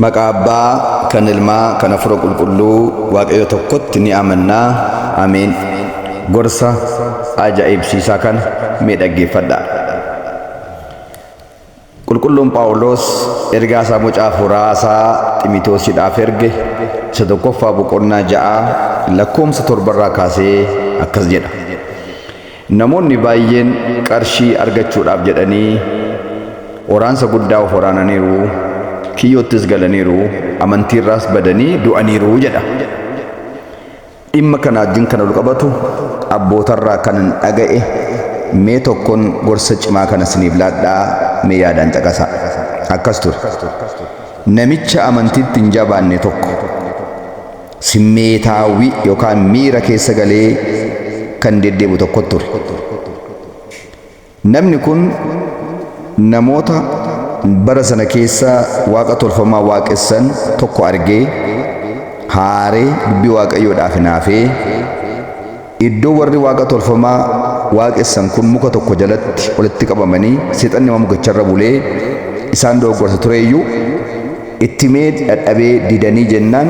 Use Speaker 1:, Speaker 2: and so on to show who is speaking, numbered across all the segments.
Speaker 1: Maqaa Abbaa kan Ilmaa kan Hafuura Qulqulluu Waaqayyo tokkotti ni amannaa. Ameen. Gorsa ajaa'ibsiisaa kana mee dhaggeeffadhaa. Qulqulluun Phaawulos ergaa isaa mucaa hafuuraa isaa Ximotewosiidhaaf erge isa tokkoffaa boqonnaa 6 lakkoofsa 7 irraa kaasee akkas jedha. Namoonni baay'een qarshii argachuudhaaf jedhanii waraansa guddaa of waraananiiru, kiyyoottis galaniiru, amantiirraas badanii du'aniiru jedha. Dhimma kana wajjin kan ol qabatu abbootarraa kan dhaga'e mee tokkoon gorsa cimaa kana isiniif laadhaa mee yaadaan caqasaa. Akkas ture. Namicha amantiitti hin jabaanne tokko simmeetaawwi yookaan miira keessa galee kan deddeebu tokko ture. Namni kun namoota bara sana keessa waaqa tolfamaa waaqessan tokko argee haaree dubbii waaqayyoodhaaf hinaafee iddoo warri waaqa tolfamaa waaqessan kun muka tokko jalatti walitti qabamanii seexanni mukicharra bulee isaan dogoggorsa tureeyyuu itti mee dadhabee didanii jennaan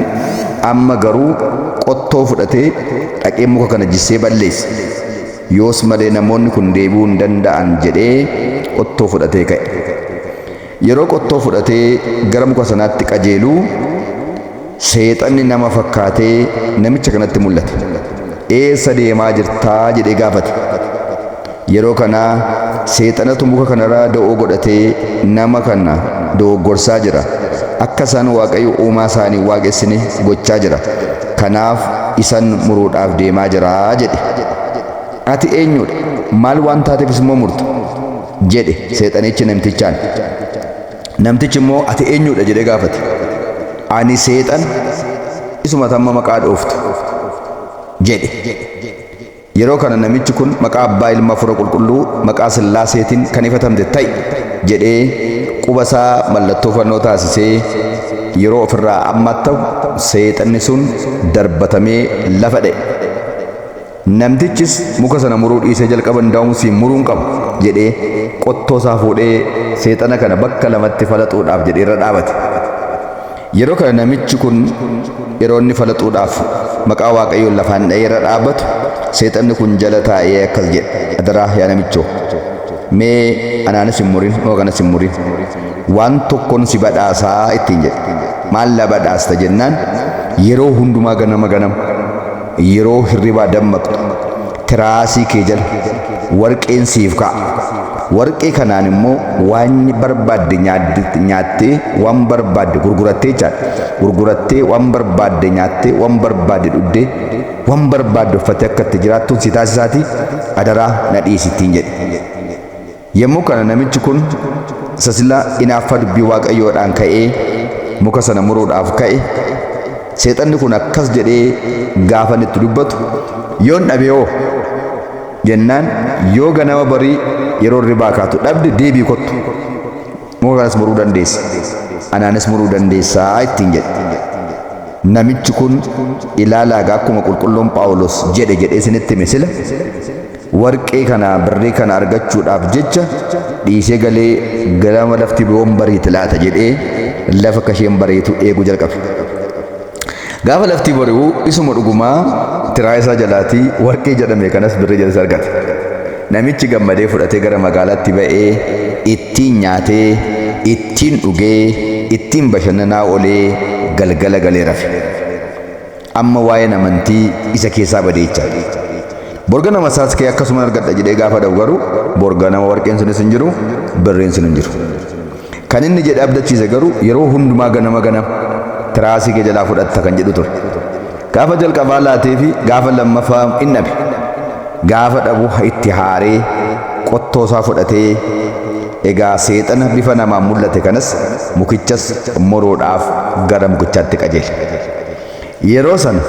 Speaker 1: amma garuu qottoo fudhatee dhaqee muka kana jissee balleesse. Yoos malee namoonni kun deebi'uu hin danda'an jedhee qottoo fudhatee ka'e. Yeroo qottoo fudhatee gara muka sanaatti qajeeluu seexanni nama fakkaatee namicha kanatti mul'ate. Eessa deemaa jirtaa jedhee gaafate. Yeroo kana seexanatu muka kanarraa da'oo godhatee nama kana dogoggorsaa jira. Akka isaan waaqayyo uumaa isaanii waaqessine gochaa jira. Kanaaf isan muruudhaaf deemaa jira jedhe. Ati eenyudha? Maal waan taateefis immoo murta? Jedhe seexanichi namtichaan. Namtichi immoo ati eenyudha jedhee gaafate. Ani seexan isuma tamma maqaa dhooftu jedhe. Yeroo kana namichi kun maqaa Abbaa Ilma Hafuura Qulqulluu maqaa Sillaaseetiin kan ifatamte ta'i jedhee quba isaa mallattoo fannoo taasisee yeroo ofirraa ammatta'u seexanni sun darbatamee lafa dha'e. Namtichis muka sana muruu dhiisee jalqaba ndaa'umsi muruun qaba jedhee qottoo isaa fuudhee seexana kana bakka lamatti falaxuudhaaf jedhee irra dhaabate. Yeroo kana namichi kun yeroo inni falaxuudhaaf maqaa waaqayyoon lafaan dha'ee irra dhaabatu seexanni kun jala taa'ee akkas jedhe. Adaraa yaa namichoo mee anaanis hin murin moo kanas hin murin waan tokkoon si badhaasaa ittiin jedhe. Maal la badhaasta jennaan yeroo hundumaa ganama yeroo hirribaa dammaqxu tiraasii kee jala warqeen siif ka'a. Warqee kanaan immoo waan barbaadde nyaattee waan barbaadde gurgurattee waan barbaadde nyaattee waan barbaadde dhuddee waan barbaadde uffattee akka itti jiraattuun si taasisaati. Adaraa na dhiisittiin jedhe. Yommuu kana namichi kun sasila inaaffa dubbii waaqayyoodhaan ka'ee muka sana muruudhaaf ka'e. Seexanni kun akkas jedhee gaafa itti dubbatu yoon dhabee jennaan yoo ganama barii yeroo ribaa kaatu dhabde deebii kottu muka kanas muruu dandeessa anaanis muruu dandeessaa ittiin jedhe. Namichi kun ilaalaagaa akkuma qulqulluun Phaawulos jedhe isinitti hime sila warqee kana birrii kana argachuudhaaf jecha dhiisee galee ganama lafti biroon bariiti laata jedhee lafa akka isheen bareetu eeguu jalqabe. Gaafa lafti bari'u isuma dhugumaa tiraa isaa jalaatii warqee jedhame kanas birrii jalatti argate. Namichi gammadee fudhatee gara magaalaatti ba'ee ittiin nyaatee ittiin dhugee ittiin bashannanaa olee galgala galee rafe. Amma waa'een amantii isa keessaa badeecha. Borga nama isaas kee akkasuma argadha jedhee gaafa dhabu garuu borga nama warqeen sunis hin jiru birriin sun hin jiru. Kan inni jedhe abdachiise garuu yeroo hundumaa ganama tiraasii kee jalaa fudhatta kan jedhu ture. Gaafa jalqabaa laatee fi gaafa lammaffaa hin dhabe. Gaafa dhabu itti haaree qottoo isaa fudhatee egaa seexana bifa namaan mul'ate kanas mukichas muruudhaaf gara mukichaatti qajeele. Yeroo sana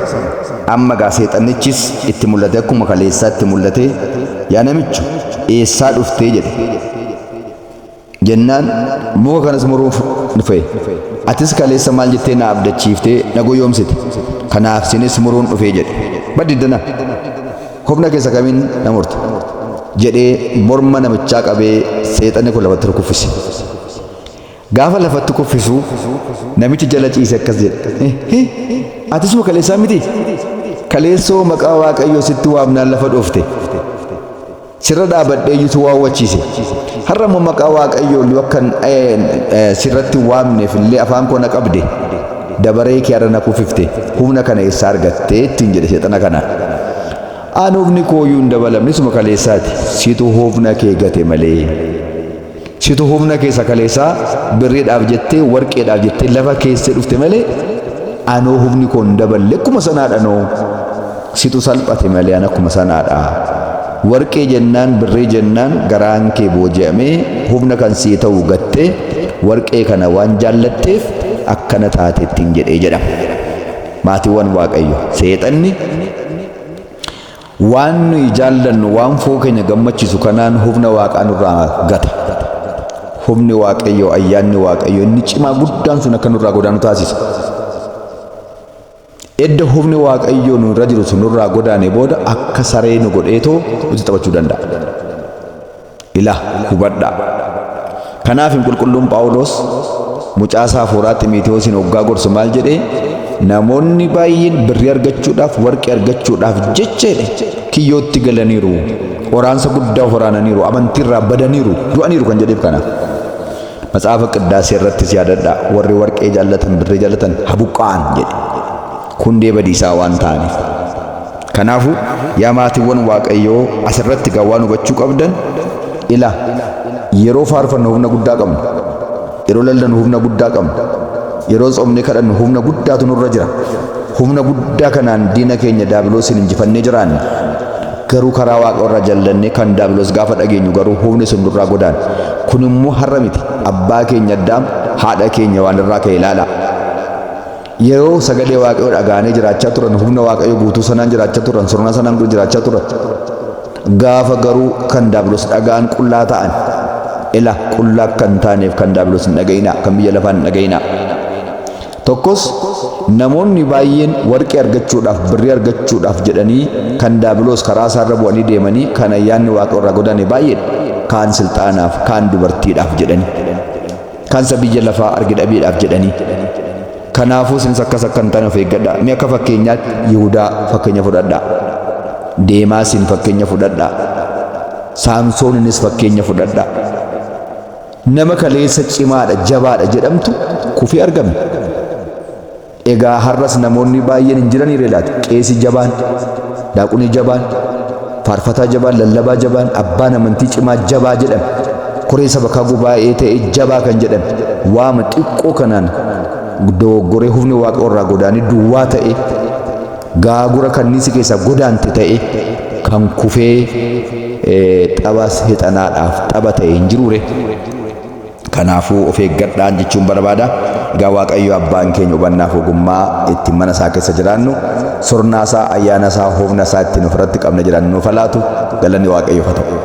Speaker 1: amma gaa seexannichis itti mul'ate akkuma kaleessaa itti mul'ate yaa namichu eessaa dhuftee jedhe. Jennaan muka kanas muruuf dhufe. Atis kaleessa maal jettee na abdachiiftee na goyoomsite. Kanaaf sinis muruun dhufee jedhe. Baddiddana humna keessa kamiin na murte jedhee morma namichaa qabee seexanni kun lafatti rukuffise. gaafa lafatti kuffisu namichi jala ciise akkas jedhe atisuma kaleessaa miti kaleessoo maqaa waaqayyoo sitti waamnaan lafa dhoofte sirra dhaabadhee iyyutu waawwachiise har'a immoo maqaa waaqayyoo akkan sirratti waamneef illee afaan koo na qabde dabaree kee har'a na kuffifte humna kana eessaa argattee ittiin jedhe seexana kana aanofni kooyyuu hin dabalamne suma kaleessaati situ humna kee gate malee situ humna keessa kaleessaa birriidhaaf jettee warqeedhaaf jettee lafa keessee dhufte malee anoo humni koo hin daballe akkuma sanaadha noo situ salphate malee an akkuma sanaadha warqee jennaan birrii jennaan garaan kee booji'amee humna kan sii ta'u gattee warqee kana waan jaallatteef akkana taate ittiin jedhee jedhama maatiiwwan waaqayyo seexanni waan nuyi jaallannu waan foo keenya gammachiisu kanaan humna waaqaa nurraa gata humni waaqayyo ayyaanni waaqayyo inni cimaa guddaan sun akka nurraa godaanu taasisa edda humni waaqayyo nurra jiru sun nurraa godaane booda akka saree nu godheetoo nuti taphachuu danda'a ila hubadha kanaaf hin qulqulluun Phaawulos mucaasaa hafuuraa Xiimotewoosin hoggaa gorsu maal jedhee namoonni baay'een birrii argachuudhaaf warqee argachuudhaaf jecheedhe kiyyootti galaniiru waraansa guddaa waraananiiru amantiirraa badaniiru du'aniiru kan jedheef kanaaf Matsaafa Qiddaasee irrattis yaadadha warri warqee jaallatan birrii jaallatan habuqqa'an jedhe hundee badiisaa waan ta'aniif kanaafuu yaa maatiiwwan waaqayyoo asirratti waan hubachuu qabdan ila yeroo faarfannu humna guddaa qabna yeroo lallannu humna guddaa qabna yeroo tsoomnee kadhannu humna guddaatu nurra jira humna guddaa kanaan diina keenya daabiloosiin injifannee jiraanne garuu karaa waaqa irraa jallannee kan daabiloos gaafa dhageenyu garuu humni sun nurraa godaan kun immoo har'a miti abbaa keenya Addaam haadha keenya waan irraa ka'e ilaala yeroo sagalee waaqayyoo dhagaanee jiraachaa turan humna waaqayyoo guutuu sanaan jiraachaa turan sirna sanaan jiraachaa turan gaafa garuu kan daabiloos dhagaan qullaa ta'an ila qullaa kan taaneef kan daabiloos hin dhaga'inaa kan biyya lafaan hin dhaga'inaa tokkos namoonni baay'een warqee argachuudhaaf birrii argachuudhaaf jedhanii kan daabiloos karaa isaarra bu'anii deemanii kan ayyaanni waaqa irraa godaane baay'een kaan silxaanaaf kaan dubartiidhaaf jedhanii kaan biyya lafaa argi dhabiidhaaf jedhanii kanaafuu isinis akkas akka hin taane of eeggadhaa mee akka fakkeenyaatti Yihudaa fakkeenya fudhadhaa Deemaasiin fakkeenya fudhadhaa Saamsooninis fakkeenya fudhadhaa nama kaleessa cimaadha jabaadha jedhamtu kufii argame egaa har'as namoonni baay'een hin jiranii reelaati qeesii jabaan daaqunii jabaan faarfataa jabaan lallabaa jabaan abbaan amantii cimaa jabaa jedhame koree saba kakuu baay'ee ta'e jabaa kan jedhame waama xiqqoo kanaan dogoggoree humni waaqa irraa godaanii duwwaa ta'e gaagura kanniisi keessa godaante ta'e kan kufee xaba hexanaadhaaf xaba ta'e hin jiruure kanaafuu of eeggadhaan jechuun barbaada egaa waaqayyo abbaan keenya hubannaaf ogummaa ittiin mana isaa keessa jiraannu surnaa isaa ayyaana isaa humna isaa ittiin ofirratti qabna jiraannu nuuf laatu galanni waaqayyoof haa ta'u